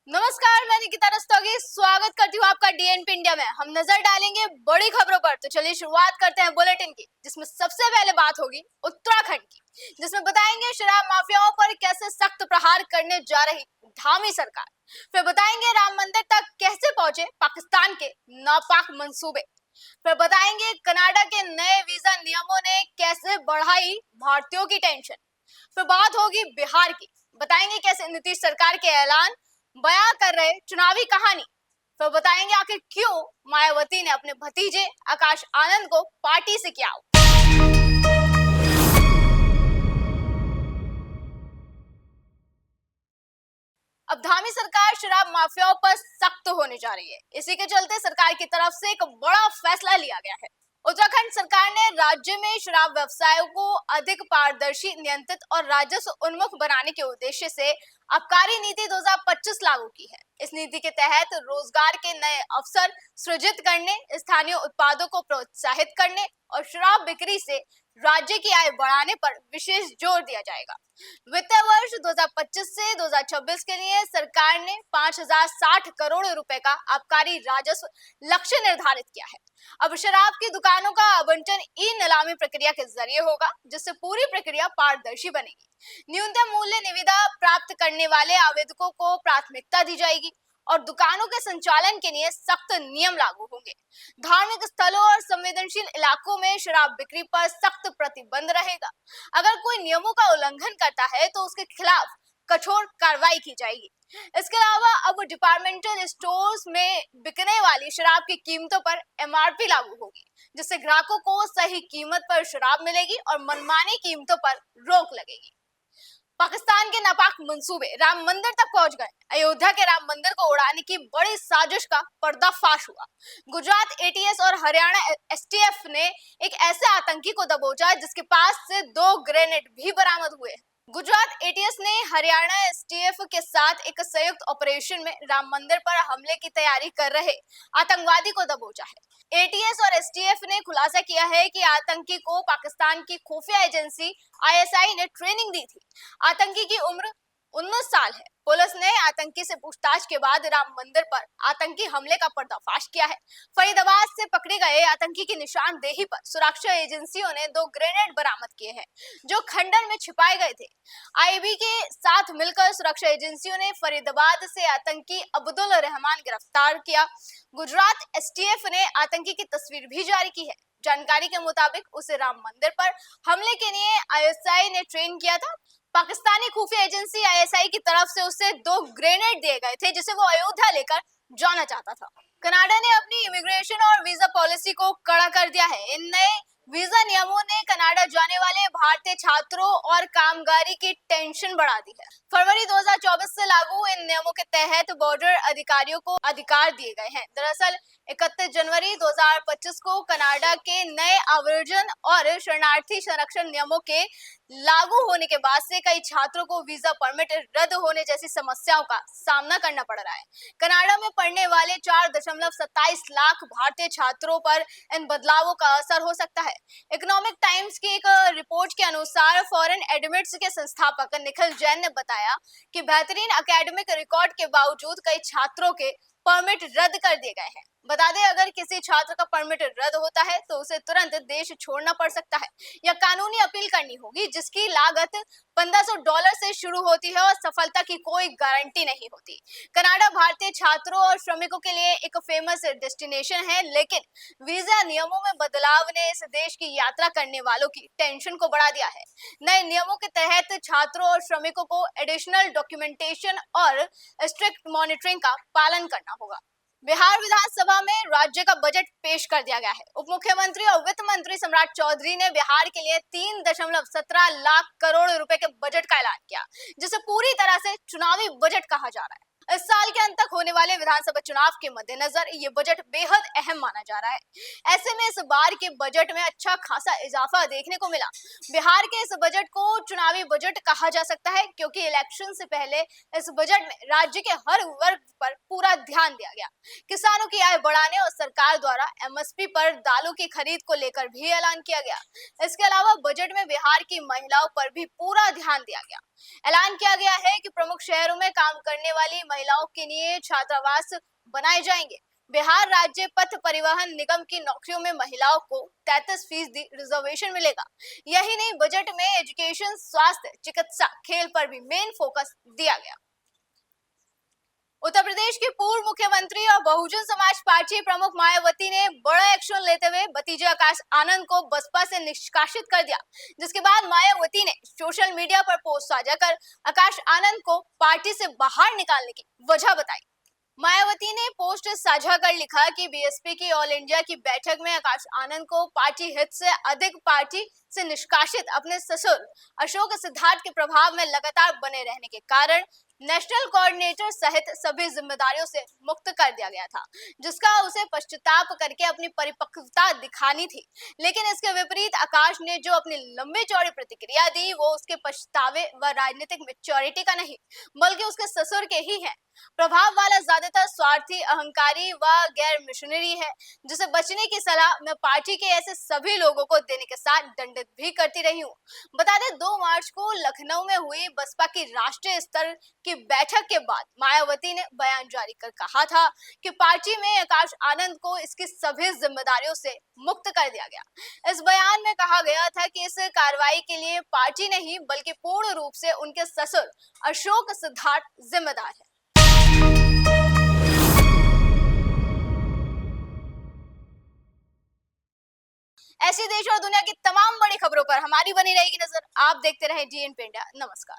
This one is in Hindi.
नमस्कार, मैं निकिता रस्तोगी स्वागत करती हूँ आपका डीएनपी इंडिया में। हम नजर डालेंगे बड़ी खबरों पर। तो चलिए शुरुआत करते हैं बुलेटिन की, जिसमें सबसे पहले बात होगी उत्तराखंड की, जिसमें बताएंगे शराब माफियाओं पर कैसे सख्त प्रहार करने जा रही धामी सरकार। फिर बताएंगे राम मंदिर तक कैसे पहुंचे पाकिस्तान के नापाक मंसूबे। फिर बताएंगे कनाडा के नए वीजा नियमों ने कैसे बढ़ाई भारतीयों की टेंशन। फिर बात होगी बिहार की, बताएंगे कैसे नीतीश सरकार के ऐलान बयां कर रहे चुनावी कहानी। तो बताएंगे आखिर क्यों मायावती ने अपने भतीजे आकाश आनंद को पार्टी से किया out। अब धामी सरकार शराब माफियाओं पर सख्त होने जा रही है। इसी के चलते सरकार की तरफ से एक बड़ा फैसला लिया गया है। उत्तराखंड सरकार ने राज्य में शराब व्यवसायों को अधिक पारदर्शी, नियंत्रित और राजस्व उन्मुख बनाने के उद्देश्य से आबकारी नीति 2025 लागू की है। इस नीति के तहत रोजगार के नए अवसर सृजित करने, स्थानीय उत्पादों को प्रोत्साहित करने और शराब बिक्री से राज्य की आय बढ़ाने पर विशेष जोर दिया जाएगा। वित्तीय वर्ष 2025 से 2026 के लिए सरकार ने 5060 करोड़ रुपए का आबकारी राजस्व लक्ष्य निर्धारित किया है। अब शराब की दुकानों का आवंटन ई नीलामी प्रक्रिया के जरिए होगा, जिससे पूरी प्रक्रिया पारदर्शी बनेगी। न्यूनतम मूल्य निविदा प्राप्त करने वाले आवेदकों को प्राथमिकता दी जाएगी और दुकानों के संचालन के लिए सख्त नियम लागू होंगे। धार्मिक स्थलों और संवेदनशील इलाकों में शराब बिक्री पर सख्त प्रतिबंध रहेगा। अगर कोई नियमों का उल्लंघन करता है तो उसके खिलाफ कठोर कार्रवाई की जाएगी। इसके अलावा अब डिपार्टमेंटल स्टोर्स में बिकने वाली शराब की कीमतों पर एमआरपी लागू होगी, जिससे ग्राहकों को सही कीमत पर शराब मिलेगी और मनमानी कीमतों पर रोक लगेगी। पाकिस्तान के नापाक मंसूबे राम मंदिर तक पहुंच गए। अयोध्या के राम मंदिर को उड़ाने की बड़ी साजिश का पर्दाफाश हुआ। गुजरात एटीएस और हरियाणा एसटीएफ ने एक ऐसे आतंकी को दबोचा जिसके पास से 2 ग्रेनेड भी बरामद हुए। गुजरात एटीएस ने हरियाणा एसटीएफ के साथ एक संयुक्त ऑपरेशन में राम मंदिर पर हमले की तैयारी कर रहे आतंकवादी को दबोचा है। एटीएस और एसटीएफ ने खुलासा किया है कि आतंकी को पाकिस्तान की खुफिया एजेंसी आईएसआई ने ट्रेनिंग दी थी। आतंकी की उम्र 19 साल है। पुलिस ने आतंकी से पूछताछ के बाद राम मंदिर पर आतंकी हमले का पर्दाफाश किया है। फरीदाबाद से पकड़े गए आतंकी की निशानदेही पर सुरक्षा एजेंसियों ने 2 ग्रेनेड बरामद किए हैं, जो खंडर में छिपाए गए थे। आईबी के साथ मिलकर सुरक्षा एजेंसियों ने फरीदाबाद से आतंकी अब्दुल रहमान गिरफ्तार किया। गुजरात एसटीएफ ने आतंकी की तस्वीर भी जारी की है। जानकारी के मुताबिक उसे राम मंदिर पर हमले के लिए आईएसआई ने ट्रेन किया था। पाकिस्तानी खुफिया एजेंसी आईएसआई की तरफ से उसे 2 ग्रेनेड दिए गए थे, जिसे वो अयोध्या लेकर जाना चाहता था। कनाडा ने अपनी इमिग्रेशन और वीजा पॉलिसी को कड़ा कर दिया है। इन नए वीजा नियमों ने कनाडा जाने वाले भारतीय छात्रों और कामगारी की टेंशन बढ़ा दी है। फरवरी 2024 से लागू इन नियमों के तहत बॉर्डर अधिकारियों को अधिकार दिए गए हैं। दरअसल 31 जनवरी 2025 को कनाडा के नए आवर्जन और शरणार्थी संरक्षण नियमों के लागू होने के बाद से कई छात्रों को वीजा परमिट रद्द होने जैसी समस्याओं का सामना करना पड़ रहा है। कनाडा में पढ़ने वाले 4.27 लाख भारतीय छात्रों पर इन बदलावों का असर हो सकता है। इकोनॉमिक टाइम्स की एक रिपोर्ट के अनुसार फॉरेन एडमिट्स के संस्थापक निखिल जैन ने बताया कि बेहतरीन एकेडमिक रिकॉर्ड के बावजूद कई छात्रों के परमिट रद्द कर दिए गए हैं। बता दें, अगर किसी छात्र का परमिट रद्द होता है तो उसे तुरंत देश छोड़ना पड़ सकता है या कानूनी अपील करनी होगी, जिसकी लागत $1500 से शुरू होती है और सफलता की कोई गारंटी नहीं होती। कनाडा भारतीय छात्रों और श्रमिकों के लिए एक फेमस डेस्टिनेशन है, लेकिन वीजा नियमों में बदलाव ने इस देश की यात्रा करने वालों की टेंशन को बढ़ा दिया है। नए नियमों के तहत छात्रों और श्रमिकों को एडिशनल डॉक्यूमेंटेशन और स्ट्रिक्ट मॉनिटरिंग का पालन करना होगा। बिहार विधानसभा में राज्य का बजट पेश कर दिया गया है। उप मुख्यमंत्री और वित्त मंत्री सम्राट चौधरी ने बिहार के लिए 3.17 लाख करोड़ रुपए के बजट का ऐलान किया, जिसे पूरी तरह से चुनावी बजट कहा जा रहा है। इस साल के अंत तक होने वाले विधानसभा चुनाव के मद्देनजर ये बजट बेहद अहम माना जा रहा है। ऐसे में इस बार के बजट में अच्छा खासा इजाफा देखने को मिला। बिहार के इस बजट को चुनावी बजट कहा जा सकता है, क्योंकि इलेक्शन से पहले इस बजट में राज्य के हर वर्ग पर पूरा ध्यान दिया गया। किसानों की आय बढ़ाने और सरकार द्वारा एमएसपी पर दालों की खरीद को लेकर भी ऐलान किया गया। इसके अलावा बजट में बिहार की महिलाओं पर भी पूरा ध्यान दिया गया। ऐलान किया गया है कि प्रमुख शहरों में काम करने वाली महिलाओं के लिए छात्रावास बनाए जाएंगे। बिहार राज्य पथ परिवहन निगम की नौकरियों में महिलाओं को 33% रिजर्वेशन मिलेगा। यही नहीं, बजट में एजुकेशन, स्वास्थ्य, चिकित्सा, खेल पर भी मेन फोकस दिया गया। उत्तर प्रदेश की पूर्व मुख्यमंत्री और बहुजन समाज पार्टी प्रमुख मायावती ने बड़ा एक्शन लेते हुए भतीजे आकाश आनंद को बसपा से निष्कासित कर दिया, जिसके बाद मायावती ने सोशल मीडिया पर पोस्ट साझा कर आकाश आनंद को पार्टी से बाहर निकालने की वजह बताई। मायावती ने पोस्ट साझा कर लिखा कि बीएसपी की ऑल इंडिया की बैठक में आकाश आनंद को पार्टी हित से अधिक पार्टी से निष्कासित अपने ससुर अशोक सिद्धार्थ के प्रभाव में लगातार बने रहने के कारण नेशनल कोऑर्डिनेटर सहित सभी जिम्मेदारियों से मुक्त कर दिया गया था, जिसका उसे पश्चाताप करके अपनी परिपक्वता दिखानी थी। लेकिन इसके विपरीत आकाश ने जो अपनी लंबी चौड़ी प्रतिक्रिया दी, वो उसके पछतावे व राजनीतिक मैच्योरिटी का नहीं, बल्कि उसके ससुर के ही है। प्रभाव वाला ज्यादातर स्वार्थी, अहंकारी व गैर मिशनरी है, जिसे बचने की सलाह मैं पार्टी के ऐसे सभी लोगों को देने के साथ दंडित भी करती रही हूँ। बता दें, 2 मार्च को लखनऊ में हुई बसपा की राष्ट्रीय स्तर की बैठक के बाद मायावती ने बयान जारी कर कहा था कि पार्टी में आकाश आनंद को इसकी सभी जिम्मेदारियों से मुक्त कर दिया गया। इस बयान में कहा गया था कि इस कार्रवाई के लिए पार्टी नहीं, बल्कि पूर्ण रूप से उनके ससुर अशोक सिद्धार्थ जिम्मेदार है। ऐसी देश और दुनिया की तमाम बड़ी खबरों पर हमारी बनी रहेगी नजर। आप देखते रहे GNP इंडिया। नमस्कार।